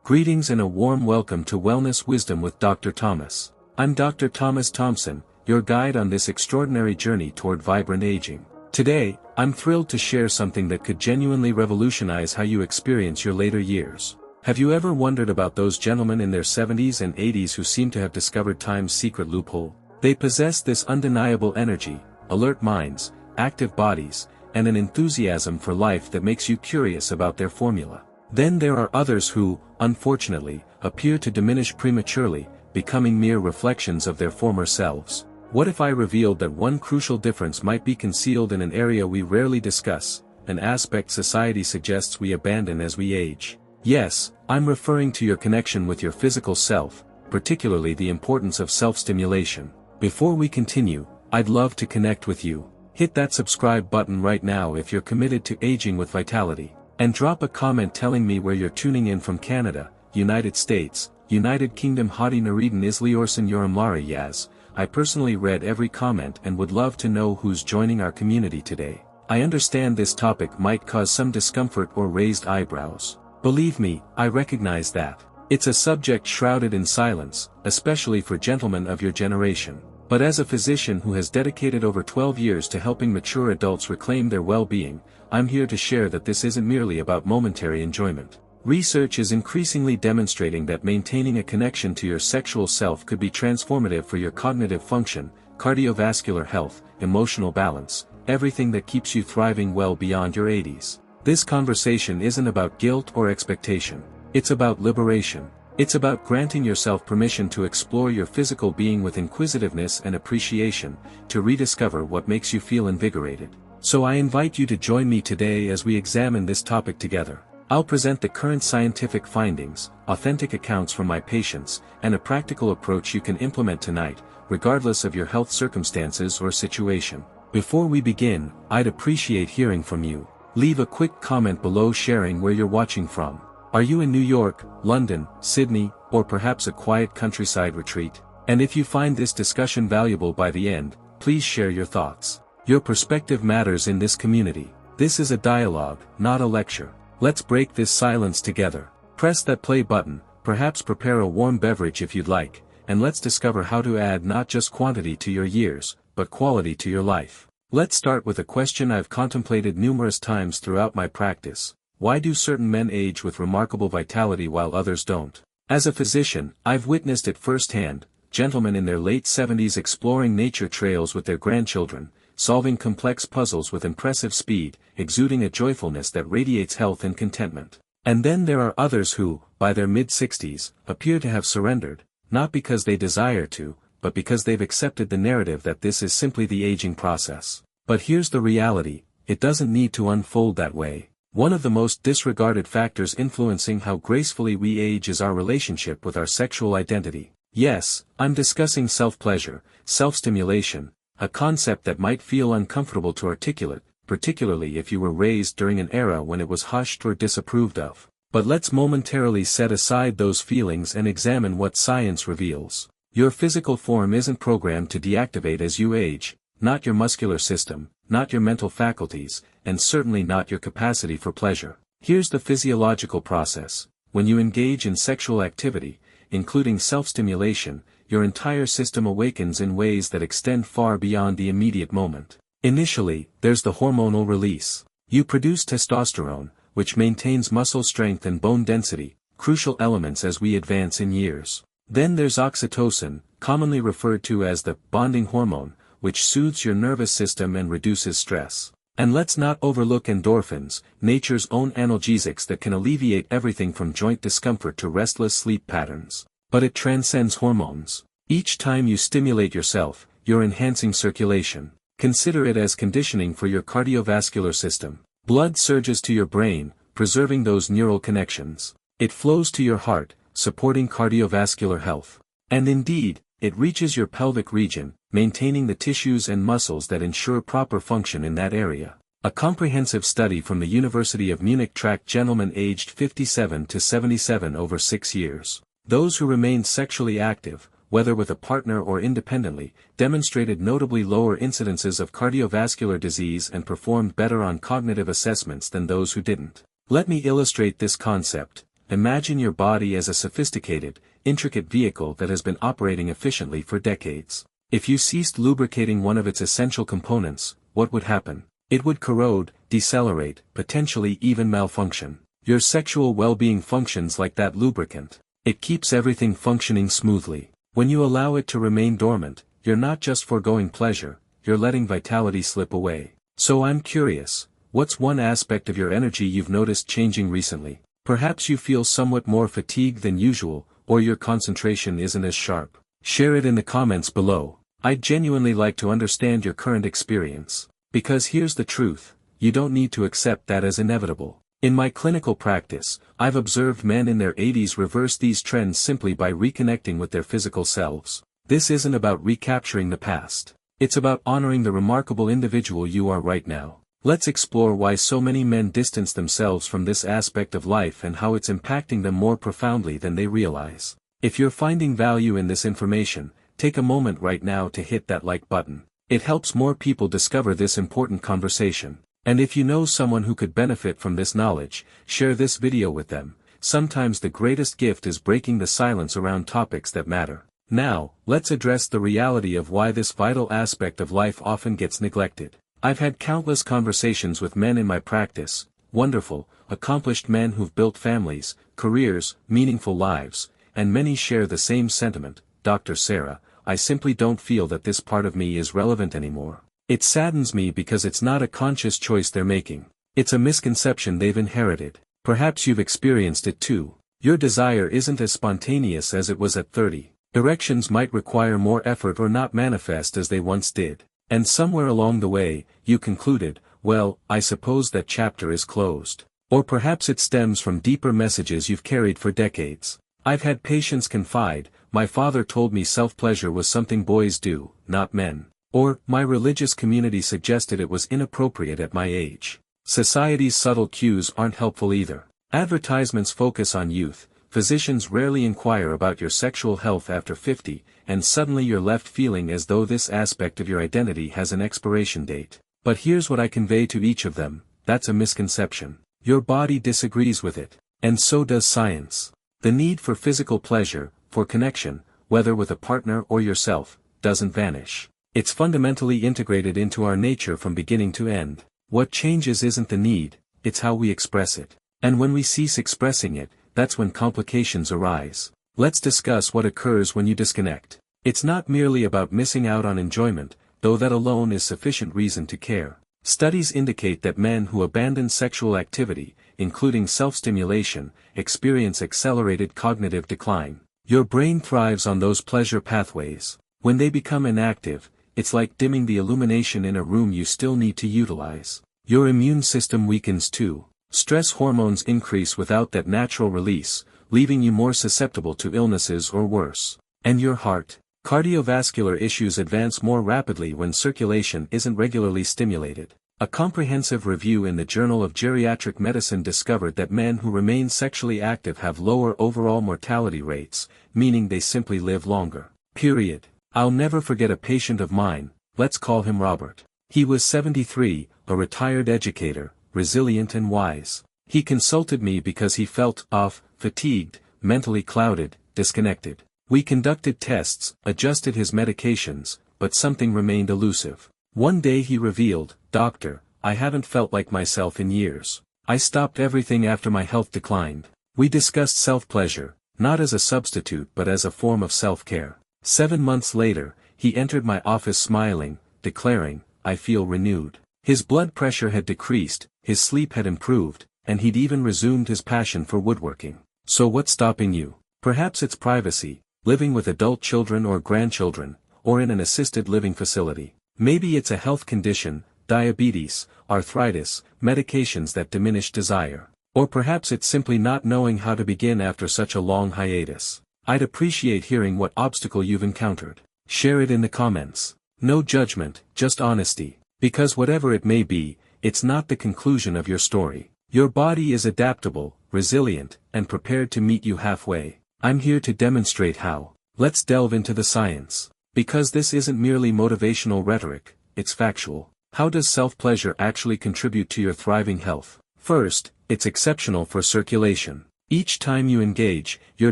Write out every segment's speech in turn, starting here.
Greetings and a warm welcome to Wellness Wisdom with Dr. Thomas. I'm Dr. Thomas Thompson, your guide on this extraordinary journey toward vibrant aging. Today, I'm thrilled to share something that could genuinely revolutionize how you experience your later years. Have you ever wondered about those gentlemen in their 70s and 80s who seem to have discovered time's secret loophole? They possess this undeniable energy, alert minds, active bodies, and an enthusiasm for life that makes you curious about their formula. Then there are others who, unfortunately, appear to diminish prematurely, becoming mere reflections of their former selves. What if I revealed that one crucial difference might be concealed in an area we rarely discuss, an aspect society suggests we abandon as we age? Yes, I'm referring to your connection with your physical self, particularly the importance of self-stimulation. Before we continue, I'd love to connect with you. Hit that subscribe button right now if you're committed to aging with vitality. And drop a comment telling me where you're tuning in from: Canada, United States, United Kingdom. Hadi Nariden Isliorsan Yorumlari Yaz. I personally read every comment and would love to know who's joining our community today. I understand this topic might cause some discomfort or raised eyebrows. Believe me, I recognize that. It's a subject shrouded in silence, especially for gentlemen of your generation. But as a physician who has dedicated over 12 years to helping mature adults reclaim their well-being, I'm here to share that this isn't merely about momentary enjoyment. Research is increasingly demonstrating that maintaining a connection to your sexual self could be transformative for your cognitive function, cardiovascular health, emotional balance, everything that keeps you thriving well beyond your 80s. This conversation isn't about guilt or expectation. It's about liberation. It's about granting yourself permission to explore your physical being with inquisitiveness and appreciation, to rediscover what makes you feel invigorated. So I invite you to join me today as we examine this topic together. I'll present the current scientific findings, authentic accounts from my patients, and a practical approach you can implement tonight, regardless of your health circumstances or situation. Before we begin, I'd appreciate hearing from you. Leave a quick comment below sharing where you're watching from. Are you in New York, London, Sydney, or perhaps a quiet countryside retreat? And if you find this discussion valuable by the end, please share your thoughts. Your perspective matters in this community. This is a dialogue, not a lecture. Let's break this silence together. Press that play button, perhaps prepare a warm beverage if you'd like, and let's discover how to add not just quantity to your years, but quality to your life. Let's start with a question I've contemplated numerous times throughout my practice. Why do certain men age with remarkable vitality while others don't? As a physician, I've witnessed it firsthand, gentlemen in their late 70s exploring nature trails with their grandchildren, solving complex puzzles with impressive speed, exuding a joyfulness that radiates health and contentment. And then there are others who, by their mid-60s, appear to have surrendered, not because they desire to, but because they've accepted the narrative that this is simply the aging process. But here's the reality: it doesn't need to unfold that way. One of the most disregarded factors influencing how gracefully we age is our relationship with our sexual identity. Yes, I'm discussing self-pleasure, self-stimulation, a concept that might feel uncomfortable to articulate, particularly if you were raised during an era when it was hushed or disapproved of. But let's momentarily set aside those feelings and examine what science reveals. Your physical form isn't programmed to deactivate as you age, not your muscular system, not your mental faculties, and certainly not your capacity for pleasure. Here's the physiological process. When you engage in sexual activity, including self-stimulation, your entire system awakens in ways that extend far beyond the immediate moment. Initially, there's the hormonal release. You produce testosterone, which maintains muscle strength and bone density, crucial elements as we advance in years. Then there's oxytocin, commonly referred to as the bonding hormone, which soothes your nervous system and reduces stress. And let's not overlook endorphins, nature's own analgesics that can alleviate everything from joint discomfort to restless sleep patterns. But it transcends hormones. Each time you stimulate yourself, you're enhancing circulation. Consider it as conditioning for your cardiovascular system. Blood surges to your brain, preserving those neural connections. It flows to your heart, supporting cardiovascular health. And indeed, it reaches your pelvic region, maintaining the tissues and muscles that ensure proper function in that area. A comprehensive study from the University of Munich tracked gentlemen aged 57 to 77 over 6 years. Those who remained sexually active, whether with a partner or independently, demonstrated notably lower incidences of cardiovascular disease and performed better on cognitive assessments than those who didn't. Let me illustrate this concept. Imagine your body as a sophisticated, intricate vehicle that has been operating efficiently for decades. If you ceased lubricating one of its essential components, what would happen? It would corrode, decelerate, potentially even malfunction. Your sexual well-being functions like that lubricant. It keeps everything functioning smoothly. When you allow it to remain dormant, you're not just foregoing pleasure, you're letting vitality slip away. So I'm curious, what's one aspect of your energy you've noticed changing recently? Perhaps you feel somewhat more fatigued than usual, or your concentration isn't as sharp. Share it in the comments below. I'd genuinely like to understand your current experience. Because here's the truth, you don't need to accept that as inevitable. In my clinical practice, I've observed men in their 80s reverse these trends simply by reconnecting with their physical selves. This isn't about recapturing the past. It's about honoring the remarkable individual you are right now. Let's explore why so many men distance themselves from this aspect of life and how it's impacting them more profoundly than they realize. If you're finding value in this information, take a moment right now to hit that like button. It helps more people discover this important conversation. And if you know someone who could benefit from this knowledge, share this video with them. Sometimes the greatest gift is breaking the silence around topics that matter. Now, let's address the reality of why this vital aspect of life often gets neglected. I've had countless conversations with men in my practice, wonderful, accomplished men who've built families, careers, meaningful lives, and many share the same sentiment. Dr. Sarah, I simply don't feel that this part of me is relevant anymore. It saddens me because it's not a conscious choice they're making. It's a misconception they've inherited. Perhaps you've experienced it too. Your desire isn't as spontaneous as it was at 30. Erections might require more effort or not manifest as they once did. And somewhere along the way, you concluded, well, I suppose that chapter is closed. Or perhaps it stems from deeper messages you've carried for decades. I've had patients confide, my father told me self-pleasure was something boys do, not men. Or, my religious community suggested it was inappropriate at my age. Society's subtle cues aren't helpful either. Advertisements focus on youth, physicians rarely inquire about your sexual health after 50, and suddenly you're left feeling as though this aspect of your identity has an expiration date. But here's what I convey to each of them, that's a misconception. Your body disagrees with it, and so does science. The need for physical pleasure, for connection, whether with a partner or yourself, doesn't vanish. It's fundamentally integrated into our nature from beginning to end. What changes isn't the need, it's how we express it. And when we cease expressing it, that's when complications arise. Let's discuss what occurs when you disconnect. It's not merely about missing out on enjoyment, though that alone is sufficient reason to care. Studies indicate that men who abandon sexual activity, including self-stimulation, experience accelerated cognitive decline. Your brain thrives on those pleasure pathways. When they become inactive, it's like dimming the illumination in a room you still need to utilize. Your immune system weakens too. Stress hormones increase without that natural release, leaving you more susceptible to illnesses or worse. And your heart, cardiovascular issues advance more rapidly when circulation isn't regularly stimulated. A comprehensive review in the Journal of Geriatric Medicine discovered that men who remain sexually active have lower overall mortality rates, meaning they simply live longer. Period. I'll never forget a patient of mine, let's call him Robert. He was 73, a retired educator, resilient and wise. He consulted me because he felt off, fatigued, mentally clouded, disconnected. We conducted tests, adjusted his medications, but something remained elusive. One day he revealed, Doctor, I haven't felt like myself in years. I stopped everything after my health declined. We discussed self-pleasure, not as a substitute but as a form of self-care. 7 months later, he entered my office smiling, declaring, I feel renewed. His blood pressure had decreased, his sleep had improved, and he'd even resumed his passion for woodworking. So what's stopping you? Perhaps it's privacy, living with adult children or grandchildren, or in an assisted living facility. Maybe it's a health condition, diabetes, arthritis, medications that diminish desire. Or perhaps it's simply not knowing how to begin after such a long hiatus. I'd appreciate hearing what obstacle you've encountered. Share it in the comments. No judgment, just honesty. Because whatever it may be, it's not the conclusion of your story. Your body is adaptable, resilient, and prepared to meet you halfway. I'm here to demonstrate how. Let's delve into the science. Because this isn't merely motivational rhetoric, it's factual. How does self-pleasure actually contribute to your thriving health? First, it's exceptional for circulation. Each time you engage, you're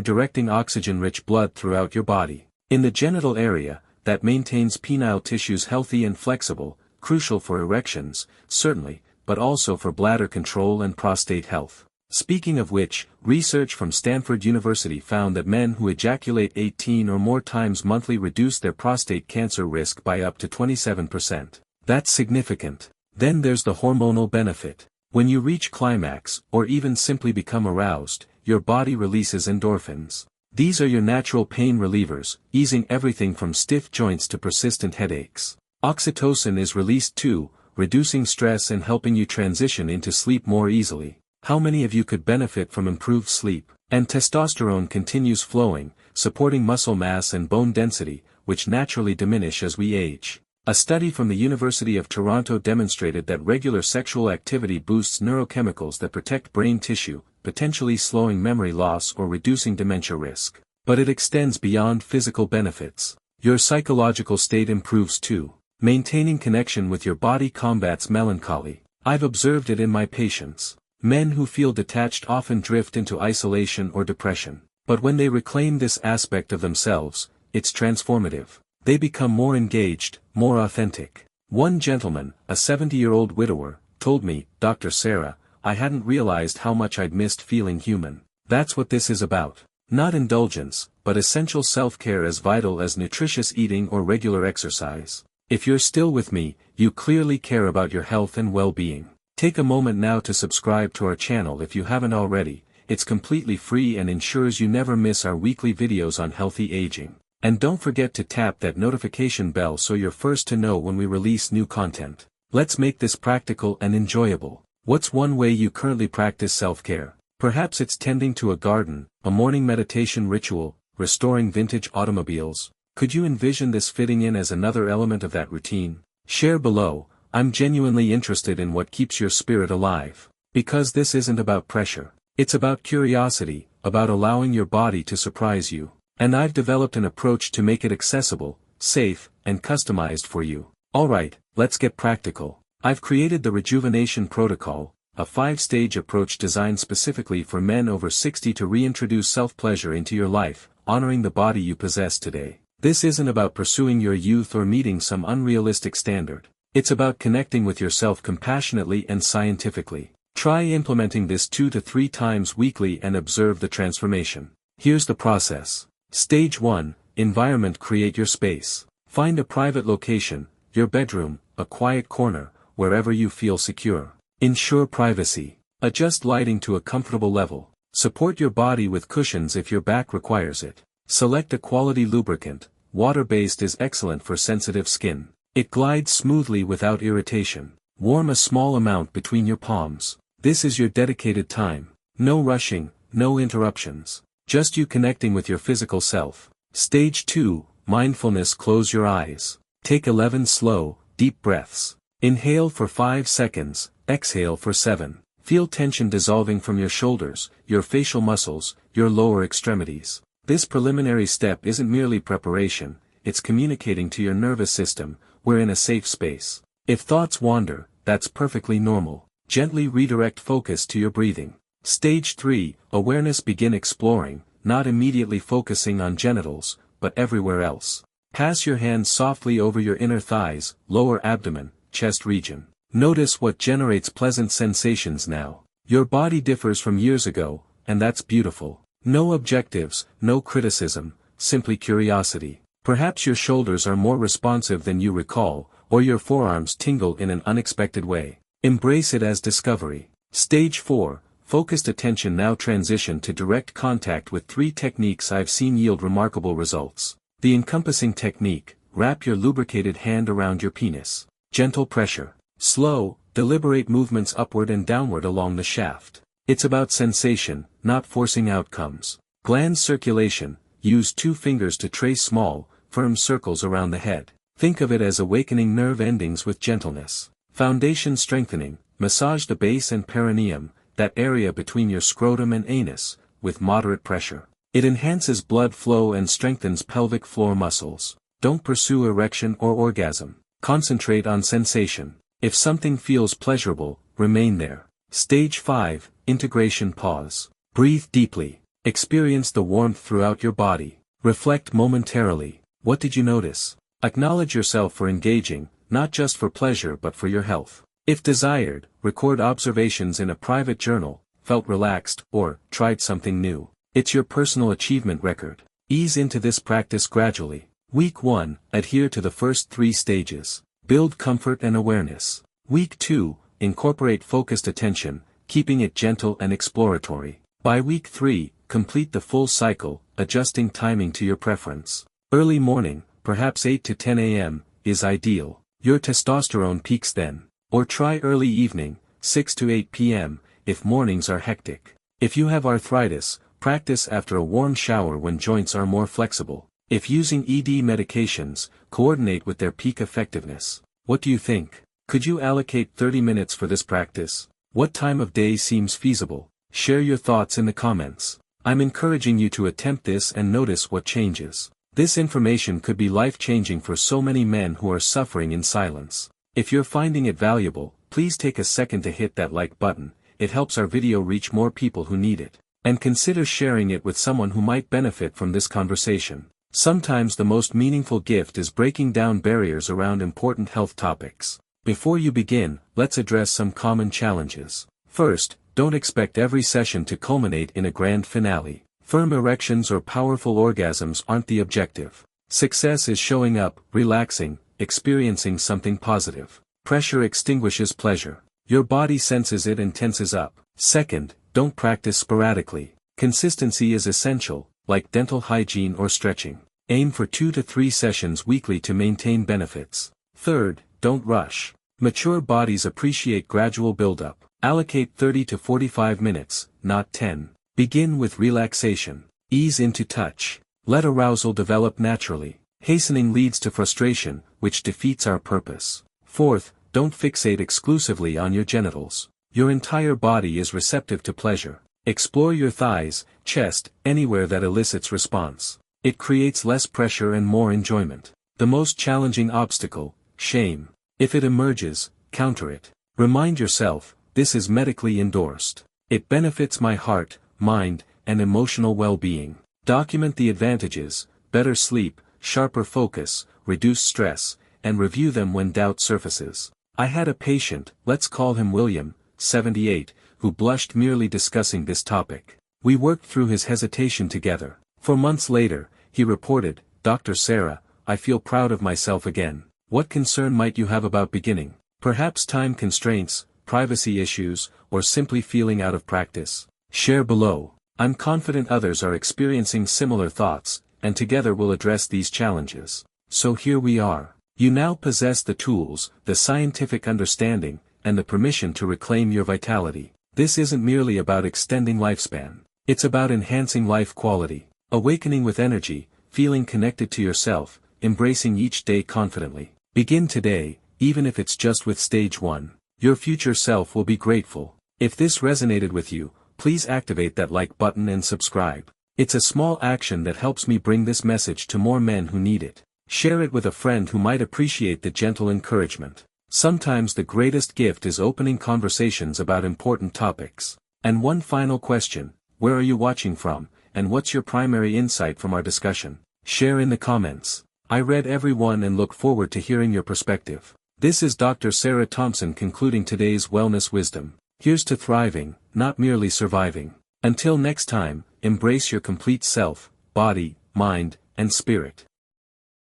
directing oxygen-rich blood throughout your body. In the genital area, that maintains penile tissues healthy and flexible, crucial for erections, certainly, but also for bladder control and prostate health. Speaking of which, research from Stanford University found that men who ejaculate 18 or more times monthly reduce their prostate cancer risk by up to 27%. That's significant. Then there's the hormonal benefit. When you reach climax, or even simply become aroused, your body releases endorphins. These are your natural pain relievers, easing everything from stiff joints to persistent headaches. Oxytocin is released too, reducing stress and helping you transition into sleep more easily. How many of you could benefit from improved sleep? And testosterone continues flowing, supporting muscle mass and bone density, which naturally diminish as we age. A study from the University of Toronto demonstrated that regular sexual activity boosts neurochemicals that protect brain tissue, potentially slowing memory loss or reducing dementia risk. But it extends beyond physical benefits. Your psychological state improves too. Maintaining connection with your body combats melancholy. I've observed it in my patients. Men who feel detached often drift into isolation or depression. But when they reclaim this aspect of themselves, it's transformative. They become more engaged, more authentic. One gentleman, a 70-year-old widower, told me, "Dr. Sarah, I hadn't realized how much I'd missed feeling human." That's what this is about. Not indulgence, but essential self-care as vital as nutritious eating or regular exercise. If you're still with me, you clearly care about your health and well-being. Take a moment now to subscribe to our channel if you haven't already. It's completely free and ensures you never miss our weekly videos on healthy aging. And don't forget to tap that notification bell so you're first to know when we release new content. Let's make this practical and enjoyable. What's one way you currently practice self-care? Perhaps it's tending to a garden, a morning meditation ritual, restoring vintage automobiles. Could you envision this fitting in as another element of that routine? Share below. I'm genuinely interested in what keeps your spirit alive. Because this isn't about pressure. It's about curiosity, about allowing your body to surprise you. And I've developed an approach to make it accessible, safe, and customized for you. Alright, let's get practical. I've created the Rejuvenation Protocol, a 5-stage approach designed specifically for men over 60 to reintroduce self-pleasure into your life, honoring the body you possess today. This isn't about pursuing your youth or meeting some unrealistic standard. It's about connecting with yourself compassionately and scientifically. Try implementing this 2 to 3 times weekly and observe the transformation. Here's the process. Stage 1, Environment. Create your space. Find a private location, your bedroom, a quiet corner, wherever you feel secure. Ensure privacy. Adjust lighting to a comfortable level. Support your body with cushions if your back requires it. Select a quality lubricant. Water-based is excellent for sensitive skin. It glides smoothly without irritation. Warm a small amount between your palms. This is your dedicated time. No rushing, no interruptions. Just you connecting with your physical self. Stage 2, Mindfulness. Close your eyes. Take 11 slow, deep breaths. Inhale for 5 seconds, exhale for 7. Feel tension dissolving from your shoulders, your facial muscles, your lower extremities. This preliminary step isn't merely preparation, it's communicating to your nervous system, we're in a safe space. If thoughts wander, that's perfectly normal. Gently redirect focus to your breathing. Stage 3, Awareness. Begin exploring, not immediately focusing on genitals, but everywhere else. Pass your hands softly over your inner thighs, lower abdomen, chest region. Notice what generates pleasant sensations now. Your body differs from years ago, and that's beautiful. No objectives, no criticism, simply curiosity. Perhaps your shoulders are more responsive than you recall, or your forearms tingle in an unexpected way. Embrace it as discovery. Stage 4, Focused attention. Now transition to direct contact with 3 techniques I've seen yield remarkable results. The encompassing technique. Wrap your lubricated hand around your penis. Gentle pressure. Slow, deliberate movements upward and downward along the shaft. It's about sensation, not forcing outcomes. Gland circulation. Use 2 fingers to trace small, firm circles around the head. Think of it as awakening nerve endings with gentleness. Foundation strengthening. Massage the base and perineum, that area between your scrotum and anus, with moderate pressure. It enhances blood flow and strengthens pelvic floor muscles. Don't pursue erection or orgasm. Concentrate on sensation. If something feels pleasurable, remain there. Stage 5, Integration. Pause. Breathe deeply. Experience the warmth throughout your body. Reflect momentarily. What did you notice? Acknowledge yourself for engaging, not just for pleasure but for your health. If desired, record observations in a private journal, felt relaxed, or tried something new. It's your personal achievement record. Ease into this practice gradually. Week 1, adhere to the first 3 stages. Build comfort and awareness. Week 2, incorporate focused attention, keeping it gentle and exploratory. By week 3, complete the full cycle, adjusting timing to your preference. Early morning, perhaps 8 to 10 a.m., is ideal. Your testosterone peaks then. Or try early evening, 6 to 8 p.m., if mornings are hectic. If you have arthritis, practice after a warm shower when joints are more flexible. If using ED medications, coordinate with their peak effectiveness. What do you think? Could you allocate 30 minutes for this practice? What time of day seems feasible? Share your thoughts in the comments. I'm encouraging you to attempt this and notice what changes. This information could be life-changing for so many men who are suffering in silence. If you're finding it valuable, please take a second to hit that like button. It helps our video reach more people who need it. And consider sharing it with someone who might benefit from this conversation. Sometimes the most meaningful gift is breaking down barriers around important health topics. Before you begin, let's address some common challenges. First, don't expect every session to culminate in a grand finale. Firm erections or powerful orgasms aren't the objective. Success is showing up, relaxing, experiencing something positive. Pressure extinguishes pleasure. Your body senses it and tenses up. Second, don't practice sporadically. Consistency is essential, like dental hygiene or stretching. Aim for 2 to 3 sessions weekly to maintain benefits. Third, don't rush. Mature bodies appreciate gradual buildup. Allocate 30 to 45 minutes, not 10. Begin with relaxation. Ease into touch. Let arousal develop naturally. Hastening leads to frustration, which defeats our purpose. Fourth, don't fixate exclusively on your genitals. Your entire body is receptive to pleasure. Explore your thighs, chest, anywhere that elicits response. It creates less pressure and more enjoyment. The most challenging obstacle, shame. If it emerges, counter it. Remind yourself, this is medically endorsed. It benefits my heart, mind, and emotional well-being. Document the advantages: better sleep, sharper focus, reduced stress, and review them when doubt surfaces. I had a patient, let's call him William, 78, who blushed merely discussing this topic. We worked through his hesitation together. 4 months later, he reported, "Dr. Sarah, I feel proud of myself again." What concern might you have about beginning? Perhaps time constraints, privacy issues, or simply feeling out of practice? Share below. I'm confident others are experiencing similar thoughts, and together we'll address these challenges. So here we are. You now possess the tools, the scientific understanding, and the permission to reclaim your vitality. This isn't merely about extending lifespan. It's about enhancing life quality, awakening with energy, feeling connected to yourself, embracing each day confidently. Begin today, even if it's just with stage 1. Your future self will be grateful. If this resonated with you, please activate that like button and subscribe. It's a small action that helps me bring this message to more men who need it. Share it with a friend who might appreciate the gentle encouragement. Sometimes the greatest gift is opening conversations about important topics. And one final question: where are you watching from, and what's your primary insight from our discussion? Share in the comments. I read every one and look forward to hearing your perspective. This is Dr. Sarah Thompson concluding today's wellness wisdom. Here's to thriving, not merely surviving. Until next time, embrace your complete self, body, mind, and spirit.